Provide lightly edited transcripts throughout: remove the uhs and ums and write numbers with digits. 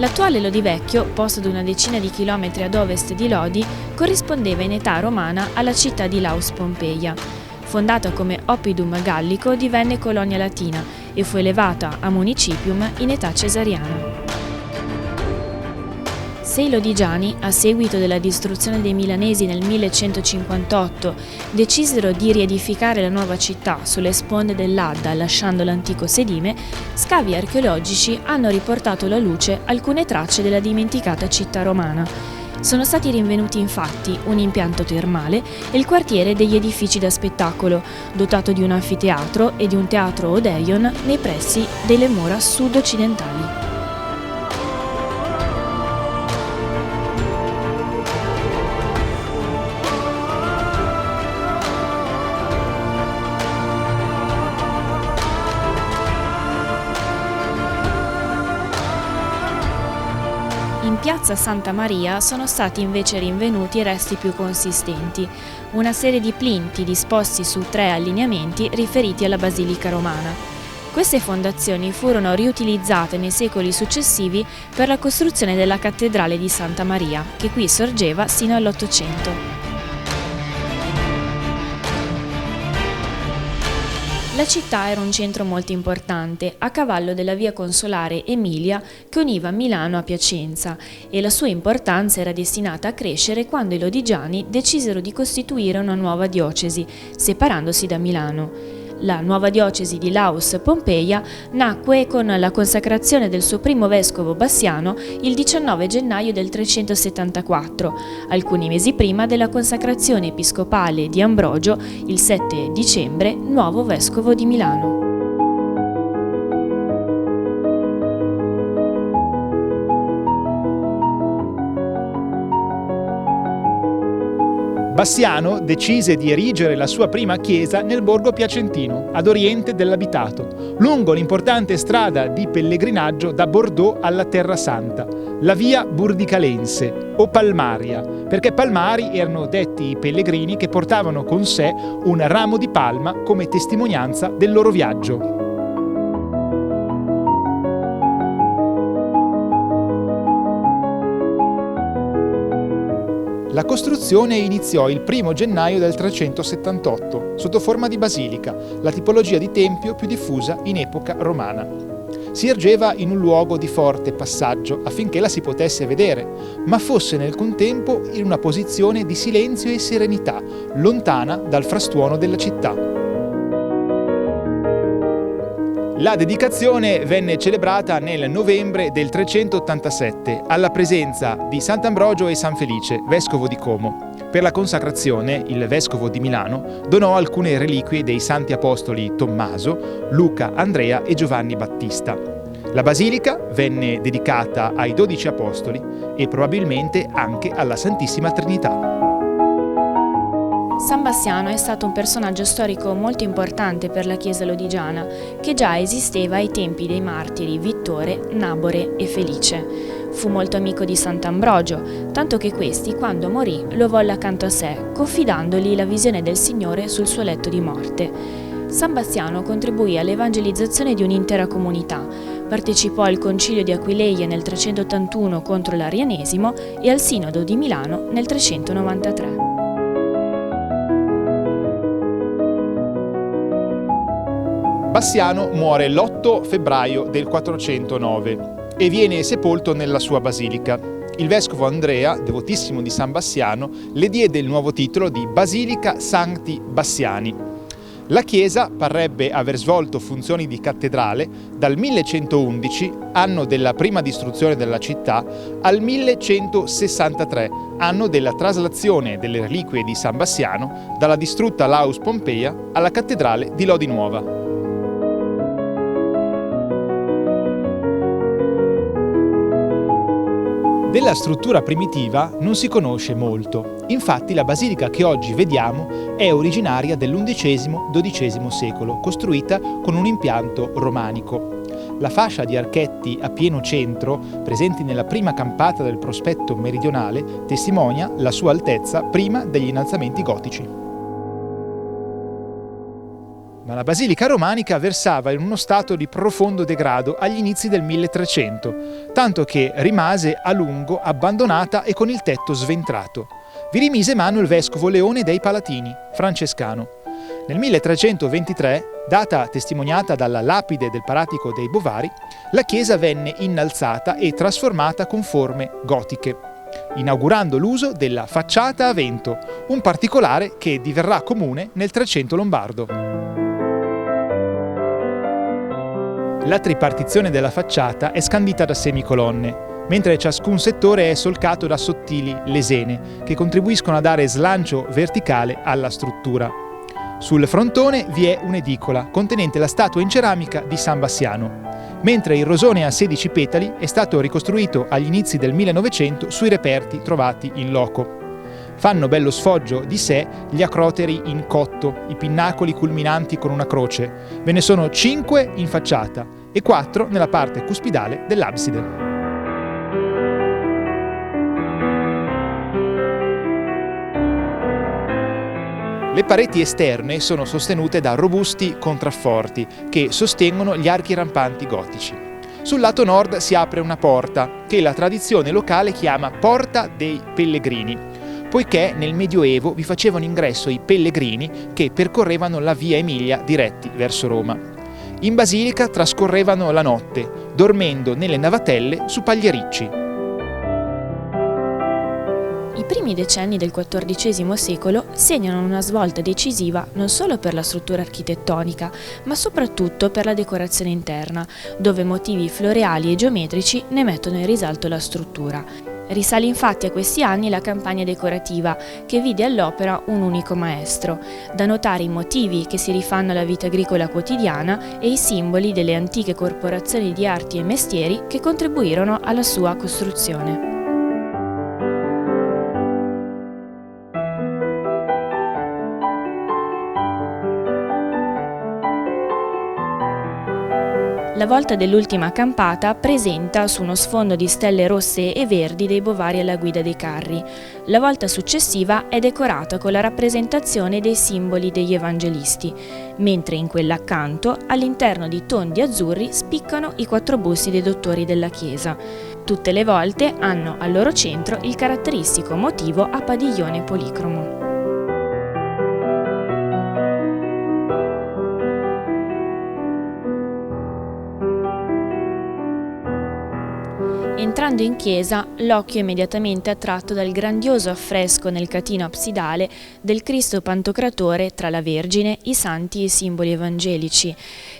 L'attuale Lodi Vecchio, posto ad una decina di chilometri ad ovest di Lodi, corrispondeva in età romana alla città di Laus Pompeia. Fondata come Oppidum Gallico, divenne colonia latina e fu elevata a municipium in età cesariana. Se i lodigiani, a seguito della distruzione dei milanesi nel 1158, decisero di riedificare la nuova città sulle sponde dell'Adda lasciando l'antico sedime, scavi archeologici hanno riportato alla luce alcune tracce della dimenticata città romana. Sono stati rinvenuti infatti un impianto termale e il quartiere degli edifici da spettacolo, dotato di un anfiteatro e di un teatro Odeion nei pressi delle mura sud-occidentali. In piazza Santa Maria sono stati invece rinvenuti resti più consistenti, una serie di plinti disposti su 3 allineamenti riferiti alla Basilica romana. Queste fondazioni furono riutilizzate nei secoli successivi per la costruzione della cattedrale di Santa Maria, che qui sorgeva sino all'800. La città era un centro molto importante, a cavallo della via consolare Emilia che univa Milano a Piacenza, e la sua importanza era destinata a crescere quando i lodigiani decisero di costituire una nuova diocesi, separandosi da Milano. La nuova diocesi di Laus Pompeia nacque con la consacrazione del suo primo vescovo Bassiano il 19 gennaio del 374, alcuni mesi prima della consacrazione episcopale di Ambrogio il 7 dicembre, nuovo vescovo di Milano. Bassiano decise di erigere la sua prima chiesa nel borgo piacentino, ad oriente dell'abitato, lungo l'importante strada di pellegrinaggio da Bordeaux alla Terra Santa, la via Burdicalense o Palmaria, perché palmari erano detti i pellegrini che portavano con sé un ramo di palma come testimonianza del loro viaggio. La costruzione iniziò il 1 gennaio del 378, sotto forma di basilica, la tipologia di tempio più diffusa in epoca romana. Si ergeva in un luogo di forte passaggio affinché la si potesse vedere, ma fosse nel contempo in una posizione di silenzio e serenità, lontana dal frastuono della città. La dedicazione venne celebrata nel novembre del 387 alla presenza di Sant'Ambrogio e San Felice, vescovo di Como. Per la consacrazione, il vescovo di Milano donò alcune reliquie dei santi apostoli Tommaso, Luca, Andrea e Giovanni Battista. La basilica venne dedicata ai 12 apostoli e probabilmente anche alla Santissima Trinità. San Bassiano è stato un personaggio storico molto importante per la Chiesa lodigiana, che già esisteva ai tempi dei martiri Vittore, Nabore e Felice. Fu molto amico di Sant'Ambrogio, tanto che questi, quando morì, lo volle accanto a sé, confidandogli la visione del Signore sul suo letto di morte. San Bassiano contribuì all'evangelizzazione di un'intera comunità, partecipò al Concilio di Aquileia nel 381 contro l'Arianesimo e al Sinodo di Milano nel 393. Bassiano muore l'8 febbraio del 409 e viene sepolto nella sua basilica. Il vescovo Andrea, devotissimo di San Bassiano, le diede il nuovo titolo di Basilica Sancti Bassiani. La chiesa parrebbe aver svolto funzioni di cattedrale dal 1111, anno della prima distruzione della città, al 1163, anno della traslazione delle reliquie di San Bassiano dalla distrutta Laus Pompeia alla cattedrale di Lodi Nuova. Della struttura primitiva non si conosce molto, infatti la basilica che oggi vediamo è originaria dell'XI-XII secolo, costruita con un impianto romanico. La fascia di archetti a pieno centro, presenti nella prima campata del prospetto meridionale, testimonia la sua altezza prima degli innalzamenti gotici. ma la basilica romanica versava in uno stato di profondo degrado agli inizi del 1300, tanto che rimase a lungo abbandonata e con il tetto sventrato. Vi rimise mano il vescovo Leone dei Palatini, francescano. Nel 1323, data testimoniata dalla lapide del Paratico dei Bovari, la chiesa venne innalzata e trasformata con forme gotiche, inaugurando l'uso della facciata a vento, un particolare che diverrà comune nel Trecento lombardo. La tripartizione della facciata è scandita da semicolonne, mentre ciascun settore è solcato da sottili lesene che contribuiscono a dare slancio verticale alla struttura. Sul frontone vi è un'edicola contenente la statua in ceramica di San Bassiano, mentre il rosone a 16 petali è stato ricostruito agli inizi del 1900 sui reperti trovati in loco. Fanno bello sfoggio di sé gli acroteri in cotto, i pinnacoli culminanti con una croce. Ve ne sono 5 in facciata e 4 nella parte cuspidale dell'abside. Le pareti esterne sono sostenute da robusti contrafforti che sostengono gli archi rampanti gotici. Sul lato nord si apre una porta che la tradizione locale chiama Porta dei Pellegrini, poiché nel Medioevo vi facevano ingresso i pellegrini che percorrevano la via Emilia diretti verso Roma. In basilica trascorrevano la notte, dormendo nelle navatelle su pagliericci. I primi decenni del XIV secolo segnano una svolta decisiva non solo per la struttura architettonica, ma soprattutto per la decorazione interna, dove motivi floreali e geometrici ne mettono in risalto la struttura. Risale infatti a questi anni la campagna decorativa, che vide all'opera un unico maestro. Da notare i motivi che si rifanno alla vita agricola quotidiana e i simboli delle antiche corporazioni di arti e mestieri che contribuirono alla sua costruzione. La volta dell'ultima campata presenta su uno sfondo di stelle rosse e verdi dei Bovari alla guida dei carri. La volta successiva è decorata con la rappresentazione dei simboli degli evangelisti, mentre in quella accanto, all'interno di tondi azzurri, spiccano i 4 busti dei dottori della chiesa. Tutte le volte hanno al loro centro il caratteristico motivo a padiglione policromo. Entrando in chiesa, l'occhio è immediatamente attratto dal grandioso affresco nel catino absidale del Cristo Pantocratore tra la Vergine, i santi e i simboli evangelici,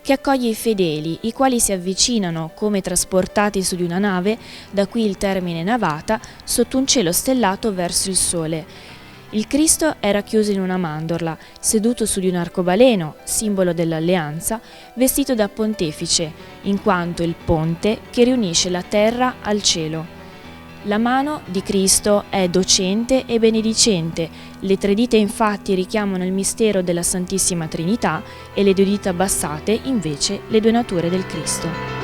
che accoglie i fedeli, i quali si avvicinano, come trasportati su di una nave, da qui il termine navata, sotto un cielo stellato verso il sole. Il Cristo era chiuso in una mandorla, seduto su di un arcobaleno, simbolo dell'alleanza, vestito da pontefice, in quanto il ponte che riunisce la terra al cielo. La mano di Cristo è docente e benedicente, le 3 dita infatti richiamano il mistero della Santissima Trinità e le 2 dita abbassate invece le 2 nature del Cristo.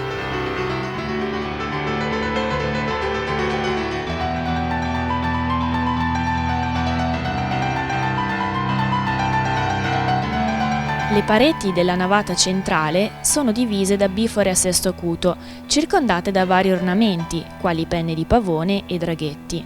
Le pareti della navata centrale sono divise da bifore a sesto acuto, circondate da vari ornamenti, quali penne di pavone e draghetti.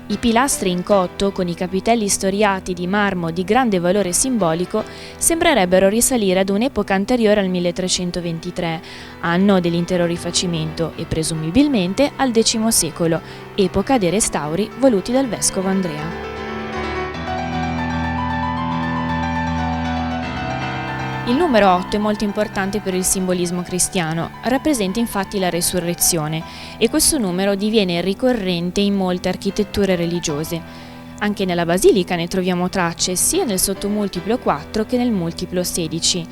I pilastri in cotto, con i capitelli storiati di marmo di grande valore simbolico, sembrerebbero risalire ad un'epoca anteriore al 1323, anno dell'intero rifacimento, e presumibilmente al X secolo, epoca dei restauri voluti dal vescovo Andrea. Il numero 8 è molto importante per il simbolismo cristiano, rappresenta infatti la resurrezione e questo numero diviene ricorrente in molte architetture religiose. Anche nella basilica ne troviamo tracce sia nel sottomultiplo 4 che nel multiplo 16.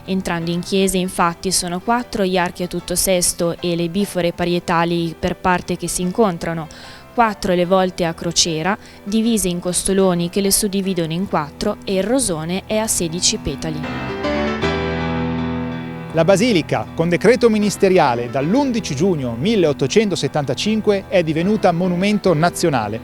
Entrando in chiesa infatti sono 4 gli archi a tutto sesto e le bifore parietali per parte che si incontrano, 4 le volte a crociera, divise in costoloni che le suddividono in 4 e il rosone è a 16 petali. La basilica, con decreto ministeriale dall'11 giugno 1875, è divenuta monumento nazionale.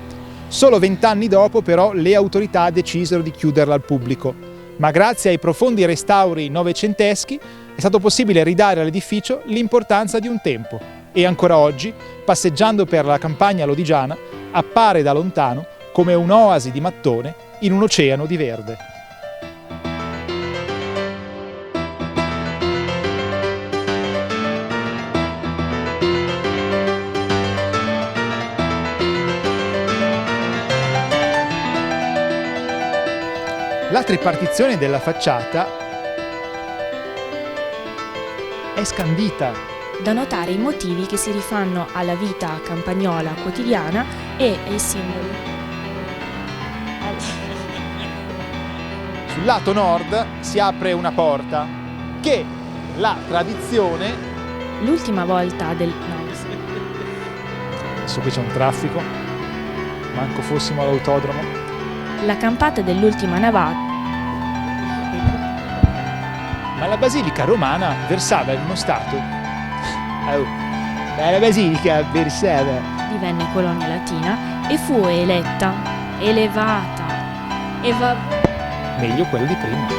Solo 20 anni dopo, però, le autorità decisero di chiuderla al pubblico. ma grazie ai profondi restauri novecenteschi è stato possibile ridare all'edificio l'importanza di un tempo e ancora oggi, passeggiando per la campagna lodigiana, appare da lontano come un'oasi di mattone in un oceano di verde. La tripartizione della facciata è scandita. Da notare i motivi che si rifanno alla vita campagnola quotidiana e ai simboli. Sul lato nord si apre una porta che la tradizione... L'ultima volta del... no, Adesso qui c'è un traffico, manco fossimo all'autodromo. La campata dell'ultima navata. Ma la basilica romana versava in uno stato... la basilica versava... Divenne colonia latina e fu elevata. Meglio quello di prima.